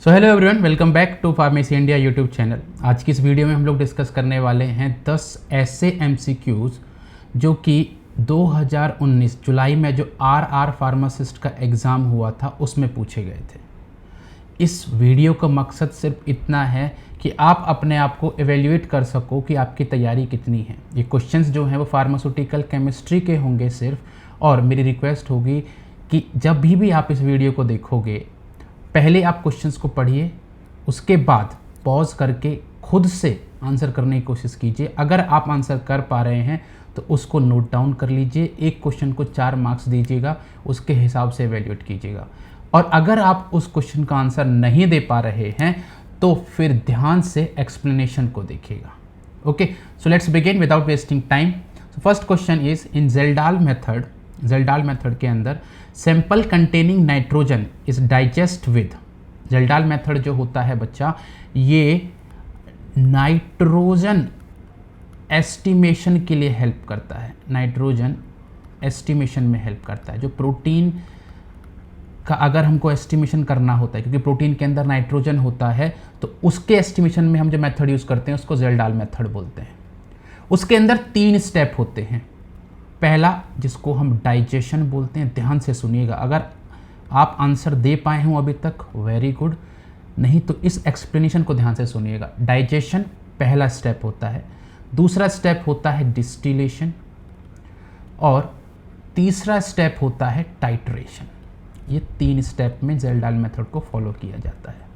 So hello everyone, welcome back to pharmacy India YouTube channel. आज की इस video में हम लोग डिस्कस करने वाले हैं 10 ऐसे MCQs जो कि 2019 जुलाई में जो RR फार्मासिस्ट का एग्ज़ाम हुआ था उसमें पूछे गए थे। इस वीडियो का मकसद सिर्फ इतना है कि आप अपने आप को एवेल्यूएट कर सको कि आपकी तैयारी कितनी है। ये क्वेश्चंस जो हैं वो फार्मास्यूटिकल केमिस्ट्री के होंगे सिर्फ, और मेरी रिक्वेस्ट होगी कि जब भी आप इस वीडियो को देखोगे पहले आप क्वेश्चंस को पढ़िए, उसके बाद पॉज करके खुद से आंसर करने की कोशिश कीजिए। अगर आप आंसर कर पा रहे हैं तो उसको नोट डाउन कर लीजिए। एक क्वेश्चन को 4 मार्क्स दीजिएगा, उसके हिसाब से एवेल्यूएट कीजिएगा। और अगर आप उस क्वेश्चन का आंसर नहीं दे पा रहे हैं तो फिर ध्यान से एक्सप्लेनेशन को देखिएगा। Okay, so let's begin without wasting time. So first question is in Kjeldahl method के अंदर sample containing nitrogen is digest with. Kjeldahl method जो होता है बच्चा, ये नाइट्रोजन एस्टिमेशन के लिए हेल्प करता है। नाइट्रोजन एस्टिमेशन में हेल्प करता है। जो प्रोटीन का अगर हमको एस्टिमेशन करना होता है, क्योंकि प्रोटीन के अंदर नाइट्रोजन होता है, तो उसके एस्टिमेशन में हम जो मेथड यूज़ करते हैं उसको ज़ेल्डाल मेथड बोलते हैं। उसके अंदर 3 स्टेप होते हैं। पहला, जिसको हम डाइजेशन बोलते हैं, ध्यान से सुनिएगा। अगर आप आंसर दे पाए हों अभी तक, वेरी गुड, नहीं तो इस एक्सप्लेनेशन को ध्यान से सुनिएगा। डाइजेशन पहला स्टेप होता है। दूसरा स्टेप होता है डिस्टिलेशन, और तीसरा स्टेप होता है टाइट्रेशन। ये 3 स्टेप में ज़ेल्डाल मेथड को फॉलो किया जाता है।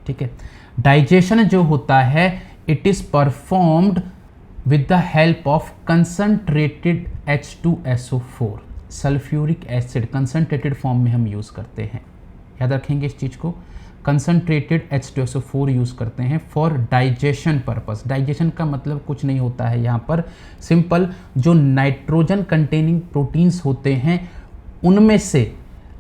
ठीक है, डाइजेशन जो होता है, it is performed with the help of concentrated H2SO4 sulphuric acid concentrated form में हम यूज़ करते हैं। याद रखेंगे इस चीज़ को, कंसनट्रेटेड H2SO4 यूज़ करते हैं फॉर डाइजेशन पर्पस। डाइजेशन का मतलब कुछ नहीं होता है यहाँ पर, सिंपल जो नाइट्रोजन कंटेनिंग प्रोटीन्स होते हैं उनमें से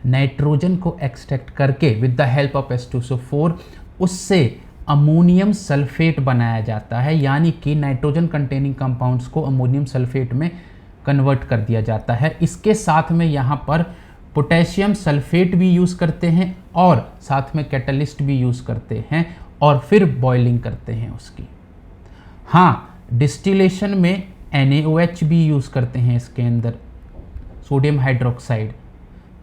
नाइट्रोजन को एक्सट्रैक्ट करके with the help of H2SO4 उससे अमोनियम सल्फेट बनाया जाता है। यानी कि नाइट्रोजन कंटेनिंग कंपाउंड्स को अमोनियम सल्फेट में कन्वर्ट कर दिया जाता है। इसके साथ में यहाँ पर पोटेशियम सल्फेट भी यूज़ करते हैं और साथ में कैटलिस्ट भी यूज़ करते हैं, और फिर बॉइलिंग करते हैं उसकी। हाँ, डिस्टिलेशन में NaOH भी यूज़ करते हैं इसके अंदर, सोडियम हाइड्रोक्साइड,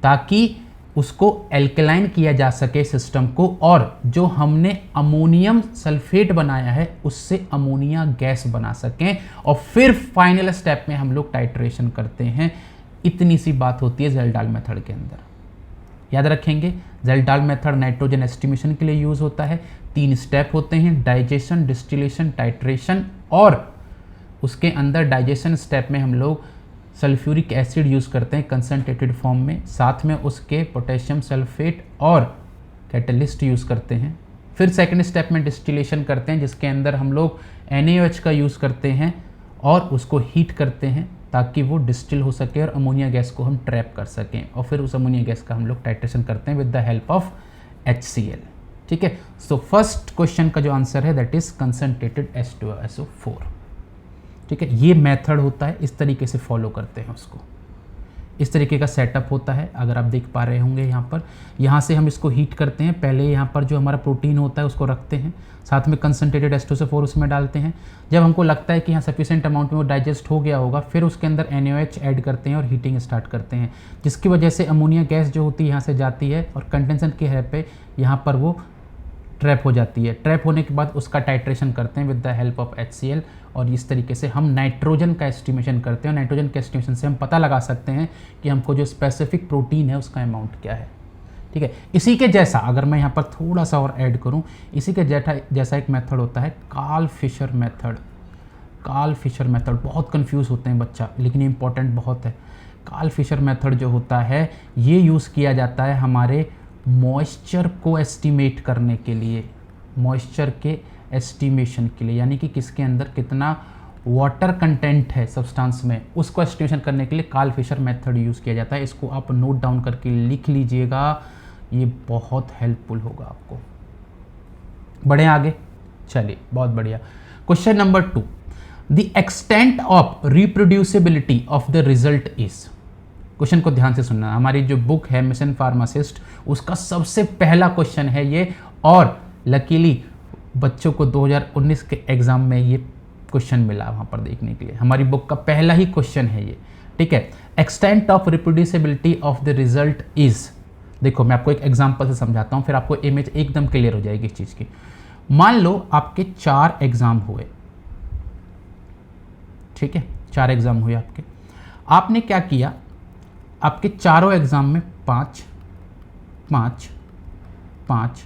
ताकि उसको एल्कलाइन किया जा सके सिस्टम को, और जो हमने अमोनियम सल्फेट बनाया है उससे अमोनिया गैस बना सकें। और फिर फाइनल स्टेप में हम लोग टाइट्रेशन करते हैं। इतनी सी बात होती है ज़ेल्डाल मेथड के अंदर। याद रखेंगे, ज़ेल्डाल मेथड नाइट्रोजन एस्टिमेशन के लिए यूज़ होता है। 3 स्टेप होते हैं, डाइजेशन, डिस्टिलेशन, टाइट्रेशन। और उसके अंदर डाइजेशन स्टेप में हम लोग सल्फ्यूरिक एसिड यूज़ करते हैं कंसनट्रेटेड फॉर्म में, साथ में उसके पोटेशियम सल्फेट और कैटलिस्ट यूज़ करते हैं। फिर सेकंड स्टेप में डिस्टिलेशन करते हैं, जिसके अंदर हम लोग NaOH का यूज़ करते हैं और उसको हीट करते हैं ताकि वो डिस्टिल हो सके और अमोनिया गैस को हम ट्रैप कर सकें। और फिर उस अमोनिया गैस का हम लोग टाइट्रेशन करते हैं with the help of HCl। ठीक है, सो फर्स्ट क्वेश्चन का जो आंसर है दैट इज़ कंसनट्रेटेड H2SO4। ठीक है, ये मेथड होता है, इस तरीके से फॉलो करते हैं उसको। इस तरीके का सेटअप होता है, अगर आप देख पा रहे होंगे यहाँ पर। यहाँ से हम इसको हीट करते हैं। पहले यहाँ पर जो हमारा प्रोटीन होता है उसको रखते हैं, साथ में कंसनट्रेटेड H2SO4 उसमें डालते हैं। जब हमको लगता है कि यहाँ सफिशिएंट अमाउंट में वो डाइजेस्ट हो गया होगा, फिर उसके अंदर NaOH ऐड करते हैं और हीटिंग स्टार्ट करते हैं, जिसकी वजह से अमोनिया गैस जो होती है यहाँ से जाती है और कंडेंसर की हेल्प पे यहाँ पर वो ट्रैप हो जाती है। ट्रैप होने के बाद उसका टाइट्रेशन करते हैं with the help of HCl, और इस तरीके से हम नाइट्रोजन का एस्टिमेशन करते हैं। नाइट्रोजन के एस्टिमेशन से हम पता लगा सकते हैं कि हमको जो स्पेसिफिक प्रोटीन है उसका अमाउंट क्या है। ठीक है, इसी के जैसा अगर मैं यहाँ पर थोड़ा सा और ऐड करूँ, इसी के जैसा एक मेथड होता है Karl Fischer method. Karl Fischer method बहुत कंफ्यूज होते हैं बच्चा, लेकिन इंपॉर्टेंट बहुत है। कार्ल फिशर मेथड जो होता है ये यूज़ किया जाता है हमारे मॉइस्चर को एस्टिमेट करने के लिए, मॉइस्चर के एस्टिमेशन के लिए, यानी कि किसके अंदर कितना वाटर कंटेंट है सब्सटेंस में, उसको एस्टिमेशन करने के लिए कार्ल फिशर मेथड यूज़ किया जाता है। इसको आप नोट डाउन करके लिख लीजिएगा, ये बहुत हेल्पफुल होगा आपको। बढ़े आगे, चलिए बहुत बढ़िया। Question number 2, the extent of reproducibility of the result is. Question को ध्यान से सुनना। हमारी जो बुक है मिशन फार्मासिस्ट, उसका सबसे पहला क्वेश्चन है ये, और लकीली बच्चों को 2019 के एग्जाम में ये क्वेश्चन मिला वहाँ पर देखने के लिए। हमारी बुक का पहला ही क्वेश्चन है ये, ठीक है। Extent of reproducibility of the result is, देखो मैं आपको एक एग्जांपल से समझाता हूँ, फिर आपको इमेज एकदम क्लियर हो जाएगी इस चीज़ की। मान लो आपके 4 एग्जाम हुए, ठीक है, 4 एग्जाम हुए आपके। आपने क्या किया, आपके चारों एग्जाम में 5 5 5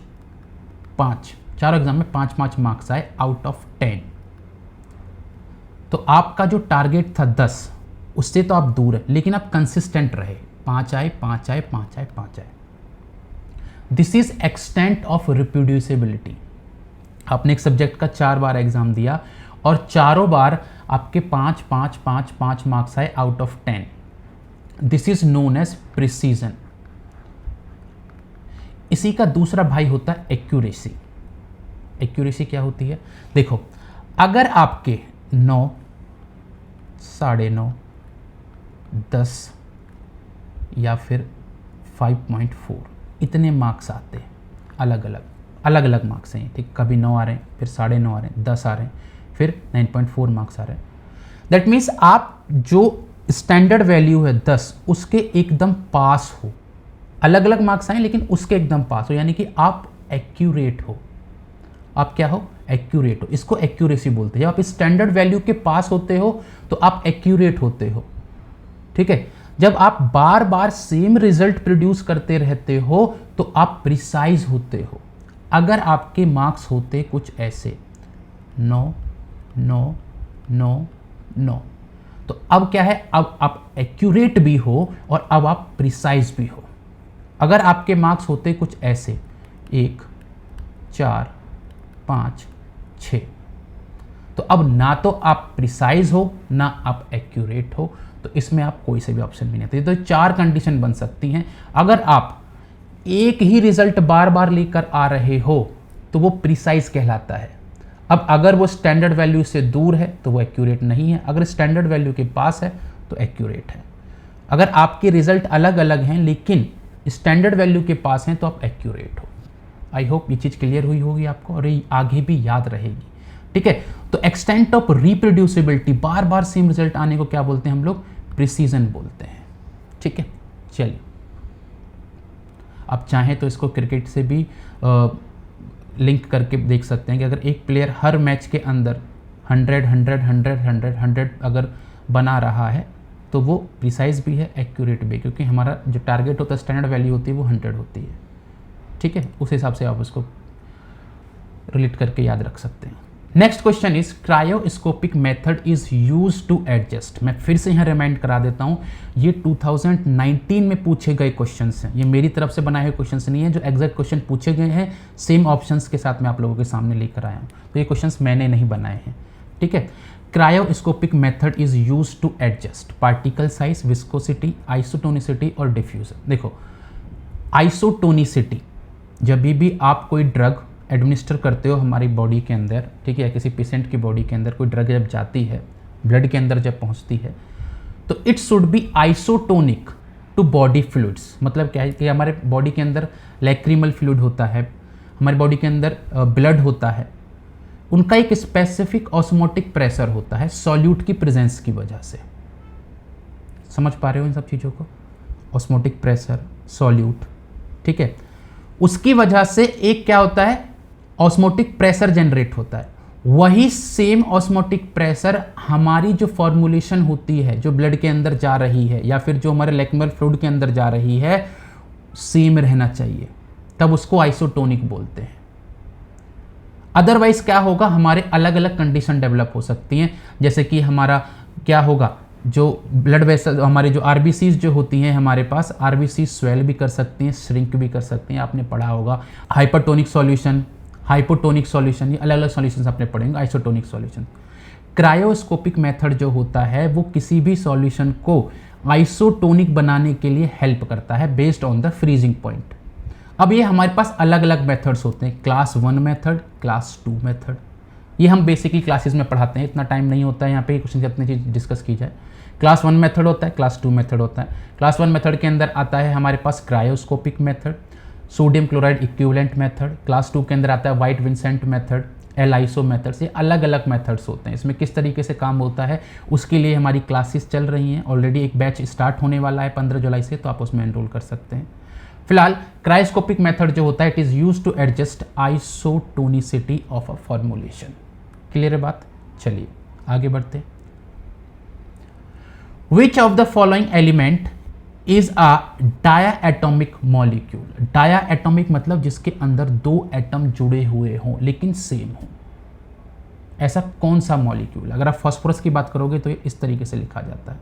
5, चारों एग्जाम में 5-5 मार्क्स आए आउट ऑफ 10। तो आपका जो टारगेट था 10, उससे तो आप दूर है, लेकिन आप कंसिस्टेंट रहे, 5 आए 5 आए 5 आए 5 आए। This is extent of reproducibility. आपने एक सब्जेक्ट का 4 बार एग्जाम दिया और चारों बार आपके 5 5 5 5 मार्क्स आए out of 10। This is known as precision. इसी का दूसरा भाई होता है एक्यूरेसी। एक्यूरेसी क्या होती है, देखो अगर आपके 9, 9.5, 10 या फिर 5.4 इतने मार्क्स आते हैं, अलग अलग मार्क्स हैं, ठीक, कभी 9 आ रहे हैं, फिर 9.5 आ रहे हैं, 10 आ रहे हैं, फिर 9.4 मार्क्स आ रहे हैं। दैट मीन्स आप जो स्टैंडर्ड वैल्यू है 10, उसके एकदम पास हो। अलग अलग मार्क्स आए लेकिन उसके एकदम पास हो, यानी कि आप एक्यूरेट हो। आप क्या हो, एक्यूरेट हो। इसको एक्यूरेसी बोलते हैं। जब आप स्टैंडर्ड वैल्यू के पास होते हो तो आप एक्यूरेट होते हो, ठीक है। जब आप बार बार सेम रिजल्ट प्रोड्यूस करते रहते हो तो आप प्रिसाइज होते हो। अगर आपके मार्क्स होते कुछ ऐसे 9 9 9 9, तो अब क्या है, अब आप एक्यूरेट भी हो और अब आप प्रिसाइज भी हो। अगर आपके मार्क्स होते कुछ ऐसे 1 4 5 6, तो अब ना तो आप प्रिसाइज हो ना आप एक्यूरेट हो, तो इसमें आप कोई से भी ऑप्शन भी नहीं आते। तो 4 कंडीशन बन सकती हैं। अगर आप एक ही रिजल्ट बार बार लेकर आ रहे हो तो वो प्रिसाइज कहलाता है। अब अगर वो स्टैंडर्ड वैल्यू से दूर है तो वो एक्यूरेट नहीं है, अगर स्टैंडर्ड वैल्यू के पास है तो एक्यूरेट है। अगर आपके रिजल्ट अलग अलग हैं लेकिन स्टैंडर्ड वैल्यू के पास हैं तो आप एक्यूरेट हो। आई होप ये चीज़ क्लियर हुई होगी आपको और ये आगे भी याद रहेगी, ठीक है। तो extent of reproducibility, bar bar same result आने को क्या बोलते हैं हम लोग, प्रिसीजन बोलते हैं, ठीक है। चलिए, आप चाहें तो इसको क्रिकेट से भी लिंक करके देख सकते हैं कि अगर एक प्लेयर हर मैच के अंदर 100 100 100 100 100 अगर बना रहा है तो वो प्रिसाइज भी है, एक्यूरेट भी, क्योंकि हमारा जो टारगेट होता है, स्टैंडर्ड वैल्यू होती है वो 100 होती है, ठीक है। उस हिसाब से आप उसको रिलेट करके याद रख सकते हैं। Next question is cryoscopic method is use to adjust. मैं फिर से यहाँ रिमाइंड करा देता हूँ, ये 2019 में पूछे गए क्वेश्चंस हैं, ये मेरी तरफ से बनाए हुए क्वेश्चंस नहीं है। जो एग्जैक्ट क्वेश्चन पूछे गए हैं सेम ऑप्शंस के साथ मैं आप लोगों के सामने लेकर आया हूँ, तो ये क्वेश्चंस मैंने नहीं बनाए हैं, ठीक है। Cryoscopic method is use to adjust particle size, viscosity, isotonicity और डिफ्यूजन। देखो आइसोटोनिसिटी, जब भी आप कोई ड्रग एडमिनिस्टर करते हो हमारी बॉडी के अंदर, ठीक है, या किसी पेशेंट की बॉडी के अंदर कोई ड्रग जब जाती है, ब्लड के अंदर जब पहुंचती है, तो it should be isotonic to body fluids. मतलब क्या है कि हमारे बॉडी के अंदर लैक्रिमल फ्लूइड होता है, हमारी बॉडी के अंदर ब्लड होता है, उनका एक स्पेसिफिक ऑस्मोटिक प्रेशर होता है सॉल्यूट की प्रेजेंस की वजह से। समझ पा रहे हो इन सब चीज़ों को, ऑस्मोटिक प्रेशर, सॉल्यूट, ठीक है। उसकी वजह से एक क्या होता है, ऑस्मोटिक प्रेशर जनरेट होता है। वही सेम ऑस्मोटिक प्रेशर हमारी जो फॉर्मुलेशन होती है, जो ब्लड के अंदर जा रही है या फिर जो हमारे लैक्रिमल फ्लूइड के अंदर जा रही है, सेम रहना चाहिए, तब उसको आइसोटोनिक बोलते हैं। अदरवाइज क्या होगा, हमारे अलग अलग कंडीशन डेवलप हो सकती हैं। जैसे कि हमारा क्या होगा, जो ब्लड वेसल, हमारे जो आरबीसीज जो होती हैं हमारे पास, आरबीसी स्वेल भी कर सकती हैं, श्रिंक भी कर सकती हैं। आपने पढ़ा होगा हाइपरटोनिक सॉल्यूशन, हाइपोटोनिक सॉल्यूशन, ये अलग अलग सॉल्यूशंस आपने पढ़ेंगे। आइसोटोनिक सॉल्यूशन, क्रायोस्कोपिक मेथड जो होता है वो किसी भी सॉल्यूशन को आइसोटोनिक बनाने के लिए हेल्प करता है based on the freezing point. अब ये हमारे पास अलग अलग मेथड्स होते हैं, क्लास 1 मेथड, क्लास 2 मेथड, ये हम बेसिकली क्लासेस में पढ़ाते हैं, इतना टाइम नहीं होता है यहाँ पे क्वेश्चन की अपनी चीज़ डिस्कस की जाए। क्लास 1 मेथड होता है, क्लास 2 मेथड होता है। क्लास 1 मेथड के अंदर आता है हमारे पास cryoscopic method, sodium chloride equivalent method. Class 2 के अंदर आता है White Vincent method, L iso method. से अलग अलग मेथड्स होते हैं। इसमें किस तरीके से काम होता है उसके लिए हमारी क्लासेस चल रही हैं। ऑलरेडी एक बैच स्टार्ट होने वाला है 15 जुलाई से, तो आप उसमें एनरोल कर सकते हैं। फिलहाल क्रायोस्कोपिक मेथड जो होता है, it is use to adjust isotonicity of a formulation. Clear है बात? चलिए आगे बढ़ते। Which of the following element is a diatomic molecule. Diatomic मतलब जिसके अंदर 2 एटम जुड़े हुए हों लेकिन सेम हो। ऐसा कौन सा मॉलिक्यूल? अगर आप फास्फोरस की बात करोगे तो ये इस तरीके से लिखा जाता है,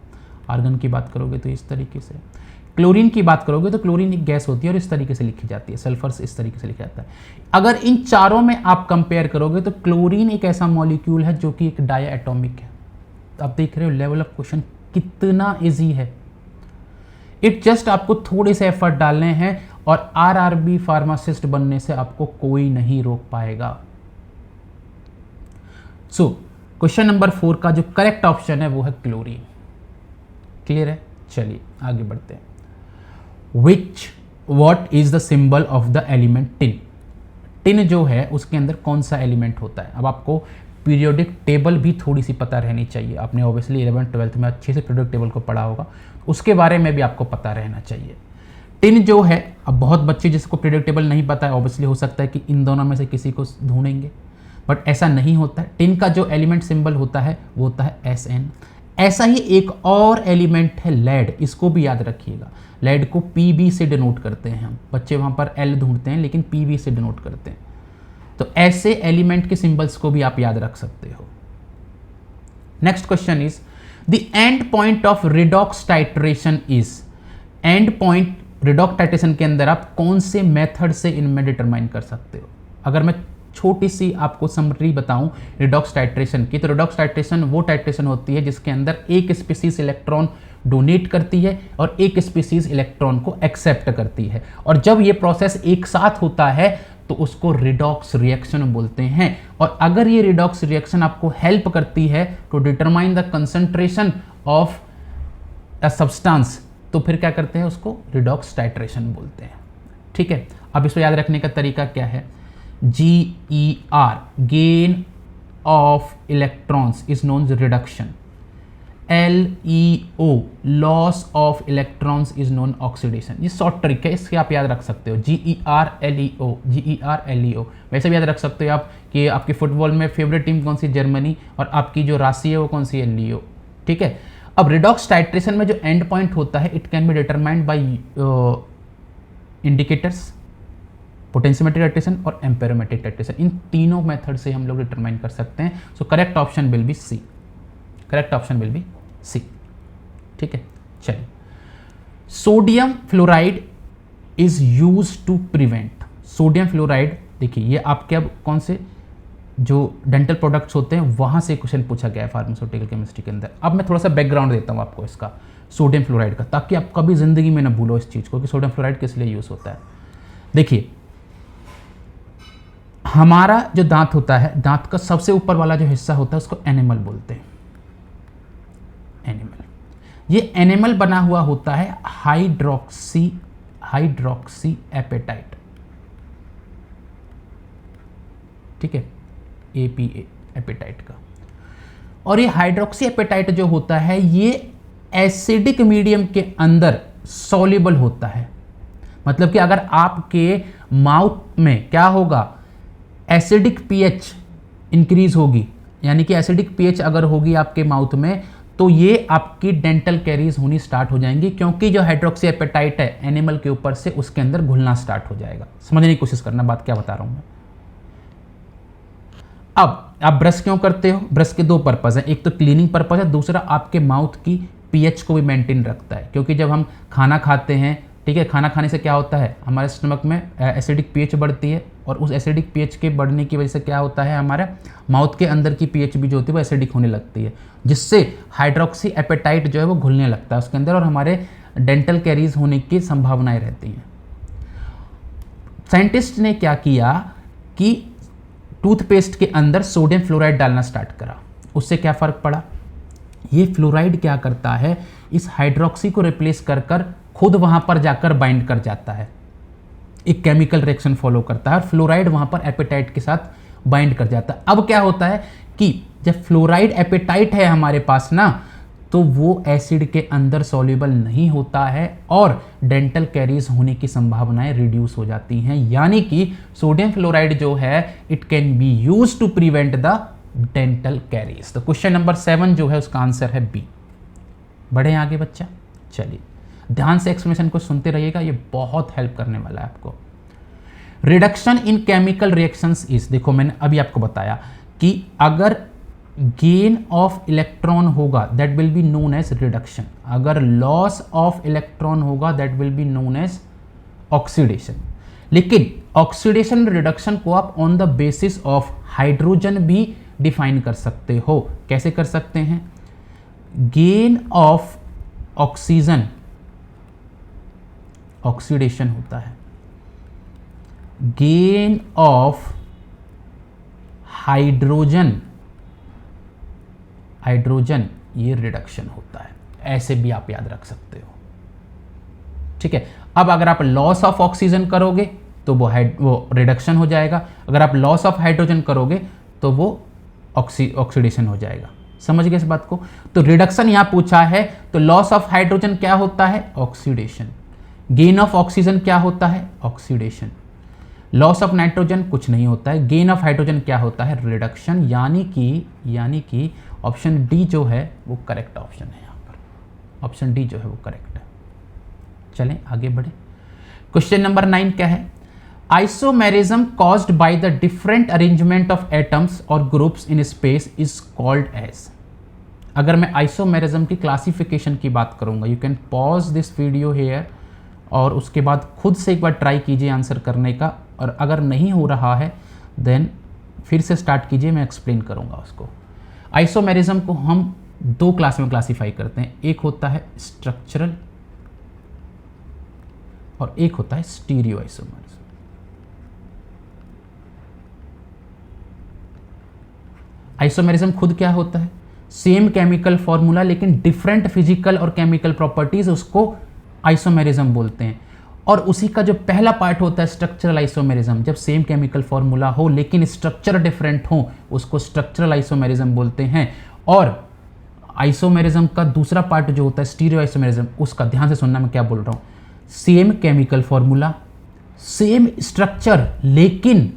आर्गन की बात करोगे तो इस तरीके से, क्लोरीन की बात करोगे तो क्लोरीन एक गैस होती है और इस तरीके से लिखी जाती है, सल्फर से इस तरीके से लिखा जाता है। अगर इन चारों में आप कंपेयर करोगे तो क्लोरीन एक ऐसा मॉलिक्यूल है जो कि एक डायाटॉमिक है। तो आप देख रहे हो लेवल ऑफ क्वेश्चन कितना इजी है। इट जस्ट आपको थोड़े से एफर्ट डालने हैं और आरआरबी फार्मासिस्ट बनने से आपको कोई नहीं रोक पाएगा। सो क्वेश्चन नंबर 4 का जो करेक्ट ऑप्शन है वो है क्लोरीन। क्लियर है? चलिए आगे बढ़ते हैं। What is the symbol of the element tin. Tin जो है उसके अंदर कौन सा एलिमेंट होता है? अब आपको पीरियोडिक टेबल भी थोड़ी सी पता रहनी चाहिए। आपने ऑब्वियसली 11th 12th में अच्छे से पीरियोडिक टेबल को पढ़ा होगा, उसके बारे में भी आपको पता रहना चाहिए। टिन जो है, अब बहुत बच्चे जिसको पीरियोडिक टेबल नहीं पता है, ऑब्वियसली हो सकता है कि इन दोनों में से किसी को ढूंढेंगे, बट ऐसा नहीं होता है। टिन का जो एलिमेंट सिंबल होता है वो होता है Sn। ऐसा ही एक और एलिमेंट है लेड, इसको भी याद रखिएगा। लेड को Pb से डिनोट करते हैं हम, बच्चे वहाँ पर L ढूंढते हैं लेकिन Pb से डिनोट करते हैं। तो ऐसे एलिमेंट के सिंबल्स को भी आप याद रख सकते हो। Next question is the end point of redox titration is. And point redox titration के अंदर आप कौन से मेथड से इनमें डिटरमाइन कर सकते हो? अगर मैं छोटी सी आपको समरी बताऊं रिडॉक्स टाइट्रेशन की, तो रिडॉक्स टाइट्रेशन वो टाइट्रेशन होती है जिसके अंदर एक स्पीसीज इलेक्ट्रॉन डोनेट करती है और एक स्पीसीज इलेक्ट्रॉन को एक्सेप्ट करती है, और जब ये प्रोसेस एक साथ होता है तो उसको रिडॉक्स रिएक्शन बोलते हैं। और अगर ये रिडॉक्स रिएक्शन आपको हेल्प करती है to determine the concentration of a substance, तो फिर क्या करते हैं? उसको रिडॉक्स टाइट्रेशन बोलते हैं। ठीक है, अब इसको याद रखने का तरीका क्या है? GER gain of electrons is known reduction, LEO loss of electrons is known oxidation. ये शॉर्ट ट्रिक है, इसके आप याद रख सकते हो। GER LEO वैसे भी याद रख सकते हो आप कि आपके फुटबॉल में फेवरेट टीम कौन सी? जर्मनी, और आपकी जो राशि है वो कौन सी है? LEO। ठीक है, अब रिडॉक्स टाइट्रेशन में जो एंड पॉइंट होता है it can be determined by indicators, potentiometric titration और एम्पेरोमेट्रिक टाइट्रेशन। इन तीनों मेथड से हम लोग डिटरमाइन कर सकते हैं। So correct option will be C. Correct option will be C. ठीक है, चलिए। Sodium fluoride is use to prevent. Sodium fluoride, देखिए ये आपके अब कौन से जो डेंटल प्रोडक्ट्स होते हैं वहां से क्वेश्चन पूछा गया है फार्मास्यूटिकल केमिस्ट्री के अंदर। अब मैं थोड़ा सा बैकग्राउंड देता हूं आपको इसका, सोडियम फ्लोराइड का, ताकि आप कभी जिंदगी में ना भूलो इस चीज को कि सोडियम फ्लोराइड किस लिए यूज होता है। देखिए हमारा जो दांत होता है, दांत का सबसे ऊपर वाला जो हिस्सा होता है उसको एनिमल बोलते हैं। एनिमल, ये एनिमल बना हुआ होता है हाइड्रोक्सी एपेटाइट। ठीक है, APA एपेटाइट का। और ये हाइड्रोक्सी एपेटाइट जो होता है ये एसिडिक मीडियम के अंदर सॉल्युबल होता है। मतलब कि अगर आपके माउथ में क्या होगा? एसिडिक pH इंक्रीज होगी, यानी कि एसिडिक pH अगर होगी आपके माउथ में तो ये आपकी डेंटल कैरीज होनी स्टार्ट हो जाएंगी, क्योंकि जो हाइड्रोक्सी एपेटाइट है एनिमल के ऊपर से उसके अंदर घुलना स्टार्ट हो जाएगा। समझने की कोशिश करना बात क्या बता रहा हूं मैं। अब आप ब्रश क्यों करते हो? ब्रश के दो पर्पज है, एक तो क्लीनिंग पर्पज है, दूसरा आपके माउथ की pH को भी मेंटेन रखता है। क्योंकि जब हम खाना खाते हैं, ठीक है, खाना खाने से क्या होता है? हमारे स्टमक में एसिडिक pH बढ़ती है, और उस एसिडिक pH के बढ़ने की वजह से क्या होता है? हमारे माउथ के अंदर की pH भी जो होती है वो एसिडिक होने लगती है, जिससे हाइड्रोक्सी एपेटाइट जो है वो घुलने लगता है उसके अंदर, और हमारे डेंटल कैरीज होने की संभावनाएं रहती हैं। साइंटिस्ट ने क्या किया कि टूथपेस्ट के अंदर सोडियम फ्लोराइड डालना स्टार्ट करा, उससे क्या फ़र्क पड़ा? ये फ्लोराइड क्या करता है, इस हाइड्रोक्सी को रिप्लेस कर कर खुद वहां पर जाकर बाइंड कर जाता है, एक केमिकल रिएक्शन फॉलो करता है और फ्लोराइड वहां पर एपेटाइट के साथ बाइंड कर जाता है। अब क्या होता है कि जब फ्लोराइड एपेटाइट है हमारे पास ना, तो वो एसिड के अंदर सॉल्युबल नहीं होता है और डेंटल कैरीज होने की संभावनाएं रिड्यूस हो जाती हैं। यानी कि सोडियम फ्लोराइड जो है it can be use to prevent the dental caries. तो क्वेश्चन नंबर 7 जो है उसका आंसर है बी। बढ़े आगे बच्चा, चलिए ध्यान से एक्सप्लेनेशन को सुनते रहिएगा, ये बहुत हेल्प करने वाला है आपको। Reduction in chemical reactions is, देखो मैंने अभी आपको बताया कि अगर गेन ऑफ इलेक्ट्रॉन होगा that will be known as reduction, अगर लॉस ऑफ इलेक्ट्रॉन होगा that will be known as oxidation. लेकिन ऑक्सीडेशन रिडक्शन को आप on the basis of hydrogen भी डिफाइन कर सकते हो। कैसे कर सकते हैं? गेन ऑफ ऑक्सीजन ऑक्सीडेशन होता है, गेन ऑफ हाइड्रोजन हाइड्रोजन ये रिडक्शन होता है। ऐसे भी आप याद रख सकते हो, ठीक है। अब अगर आप लॉस ऑफ ऑक्सीजन करोगे तो वो रिडक्शन हो जाएगा, अगर आप लॉस ऑफ हाइड्रोजन करोगे तो वो ऑक्सीडेशन हो जाएगा। समझ गए इस बात को? तो रिडक्शन यहां पूछा है, तो लॉस ऑफ हाइड्रोजन क्या होता है? ऑक्सीडेशन। गेन ऑफ ऑक्सीजन क्या होता है? ऑक्सीडेशन। लॉस ऑफ नाइट्रोजन कुछ नहीं होता है, गेन ऑफ हाइड्रोजन क्या होता है? रिडक्शन। यानी कि ऑप्शन डी जो है वो करेक्ट ऑप्शन है। यहां पर ऑप्शन डी जो है वो करेक्ट है। चलें आगे बढ़े। क्वेश्चन नंबर 9 क्या है? Isomerism caused by the different arrangement of atoms और groups in space is called as. अगर मैं आइसोमेरिज्म की क्लासिफिकेशन की बात करूंगा, you can pause this video here और उसके बाद खुद से एक बार ट्राई कीजिए आंसर करने का, और अगर नहीं हो रहा है देन फिर से स्टार्ट कीजिए, मैं एक्सप्लेन करूंगा उसको। आइसोमेरिज्म को हम 2 क्लास में क्लासीफाई करते हैं, एक होता है स्ट्रक्चरल और एक होता है स्टीरियो आइसोमेरिज्म। आइसोमेरिज्म खुद क्या होता है? सेम केमिकल फॉर्मूला लेकिन डिफरेंट फिजिकल और केमिकल प्रॉपर्टीज, उसको आइसोमेरिज्म बोलते हैं। और उसी का जो पहला पार्ट होता है स्ट्रक्चरल आइसोमेरिज्म, जब सेम केमिकल फॉर्मूला हो लेकिन स्ट्रक्चर डिफरेंट हो उसको स्ट्रक्चरल आइसोमेरिज्म बोलते हैं। और आइसोमेरिज्म का दूसरा पार्ट जो होता है स्टीरियो आइसोमेरिज्म, उसका ध्यान से सुनना मैं क्या बोल रहा हूं, same chemical formula, same structure लेकिन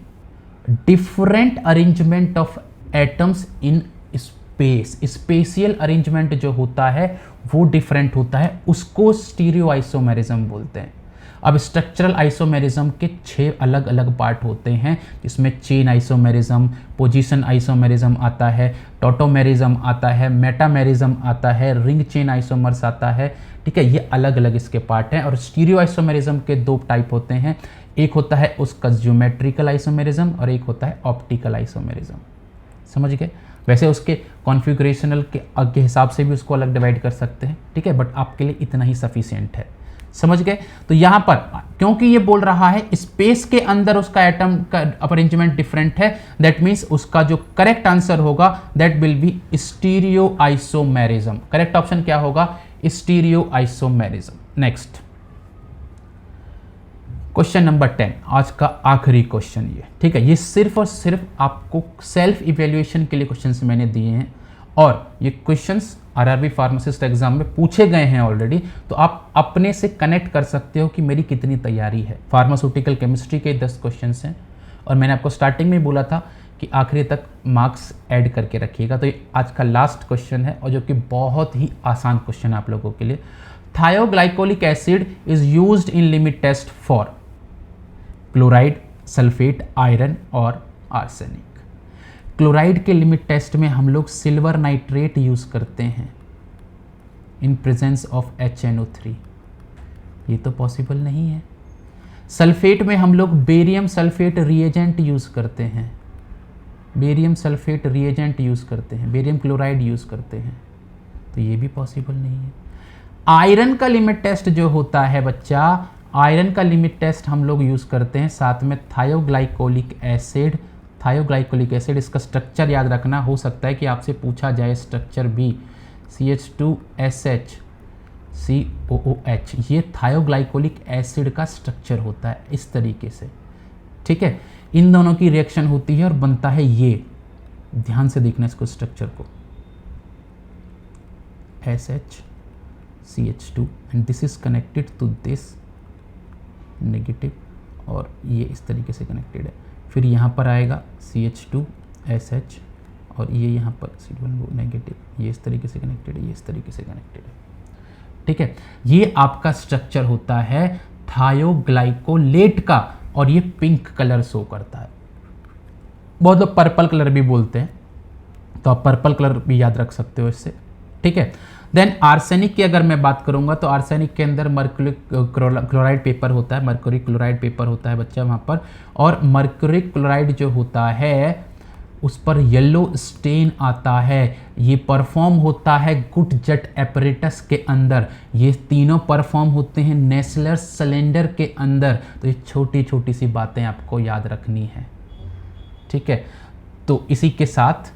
different arrangement of atoms in space. Spatial arrangement जो होता है वो डिफरेंट होता है, उसको स्टीरियो आइसोमेरिज्म बोलते हैं। अब स्ट्रक्चरल आइसोमेरिज्म के 6 अलग अलग पार्ट होते हैं, जिसमें चेन आइसोमेरिज्म, पोजीशन आइसोमेरिज्म आता है, टॉटोमेरिज्म आता है, मेटामेरिज्म आता है, रिंग चेन आइसोमर्स आता है, ठीक है। ये अलग अलग इसके पार्ट हैं। और स्टीरियो आइसोमेरिज्म के 2 टाइप होते हैं, एक होता है उसका ज्योमेट्रिकल आइसोमेरिज्म और एक होता है ऑप्टिकल आइसोमेरिज्म। समझ गए? वैसे उसके कॉन्फ़िगरेशनल के हिसाब से भी उसको अलग डिवाइड कर सकते हैं, ठीक है, बट आपके लिए इतना ही सफिशिएंट है। समझ गए? तो यहां पर क्योंकि ये बोल रहा है स्पेस के अंदर उसका एटम का अरेंजमेंट डिफरेंट है, दैट मींस उसका जो करेक्ट आंसर होगा that will B stereo isomerism. Correct option क्या होगा? Stereo isomerism. Next question number 10, आज का आखिरी क्वेश्चन ये, ठीक है। ये सिर्फ और सिर्फ आपको सेल्फ इवेल्युएशन के लिए क्वेश्चंस मैंने दिए हैं और ये क्वेश्चंस आरआरबी फार्मासिस्ट एग्जाम में पूछे गए हैं ऑलरेडी, तो आप अपने से कनेक्ट कर सकते हो कि मेरी कितनी तैयारी है। फार्मास्यूटिकल केमिस्ट्री के 10 क्वेश्चंस हैं और मैंने आपको स्टार्टिंग में बोला था कि आखिरी तक मार्क्स ऐड करके रखिएगा। तो ये आज का लास्ट क्वेश्चन है और जो कि बहुत ही आसान क्वेश्चन है आप लोगों के लिए। Thioglycolic acid is used in limit test for chloride, sulphate, iron और आर्सेनिक। क्लोराइड के लिमिट टेस्ट में हम लोग सिल्वर नाइट्रेट यूज करते हैं इन प्रेजेंस ऑफ HNO3, ये तो पॉसिबल नहीं है। सल्फेट में हम लोग बेरियम सल्फेट रिएजेंट यूज करते हैं, बेरियम सल्फेट रिएजेंट यूज करते हैं, बेरियम क्लोराइड यूज करते हैं, तो ये भी पॉसिबल नहीं है। आयरन का लिमिट टेस्ट जो होता है बच्चा, आयरन का लिमिट टेस्ट हम लोग यूज करते हैं साथ में थायोग्लाइकोलिक एसिड थायोग्लाइकोलिक एसिड, इसका स्ट्रक्चर याद रखना, हो सकता है कि आपसे पूछा जाए स्ट्रक्चर भी, CH2SH COOH, ये थायोग्लाइकोलिक एसिड का स्ट्रक्चर होता है इस तरीके से, ठीक है। इन दोनों की रिएक्शन होती है और बनता है ये, ध्यान से देखना इसको स्ट्रक्चर को, SH CH2 and this is connected to this negative, और ये इस तरीके से कनेक्टेड है। फिर यहाँ पर आएगा CH2SH और ये यहाँ पर C12 नेगेटिव, ये इस तरीके से कनेक्टेड है, ये इस तरीके से कनेक्टेड है, ठीक है। ये आपका स्ट्रक्चर होता है थायोग्लाइकोलेट का, और ये पिंक कलर शो करता है। बहुत लोग पर्पल कलर भी बोलते हैं, तो आप पर्पल कलर भी याद रख सकते हो इससे, ठीक है। देन आर्सेनिक की अगर मैं बात करूंगा तो आर्सेनिक के अंदर मर्क्यूरी क्लोराइड पेपर होता है, मर्क्यूरी क्लोराइड पेपर होता है बच्चा वहाँ पर, और मर्क्यूरी क्लोराइड जो होता है उस पर येलो स्टेन आता है। ये परफॉर्म होता है गुड जेट एपरेटस के अंदर, ये तीनों परफॉर्म होते हैं नेस्लर सिलेंडर के अंदर। तो ये छोटी छोटी सी बातें आपको याद रखनी है, ठीक है। तो इसी के साथ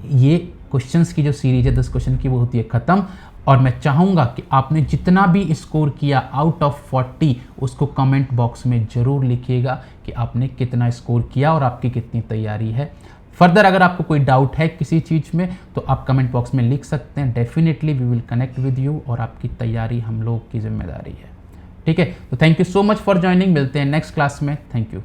ये क्वेश्चंस की जो सीरीज है 10 क्वेश्चन की वो होती है ख़त्म। और मैं चाहूँगा कि आपने जितना भी स्कोर किया आउट ऑफ 40 उसको कमेंट बॉक्स में ज़रूर लिखिएगा कि आपने कितना स्कोर किया और आपकी कितनी तैयारी है। फर्दर अगर आपको कोई डाउट है किसी चीज़ में तो आप कमेंट बॉक्स में लिख सकते हैं, definitely we will connect with you, और आपकी तैयारी हम लोग की जिम्मेदारी है, ठीक है। तो thank you so much for joining, मिलते हैं नेक्स्ट क्लास में, थैंक यू।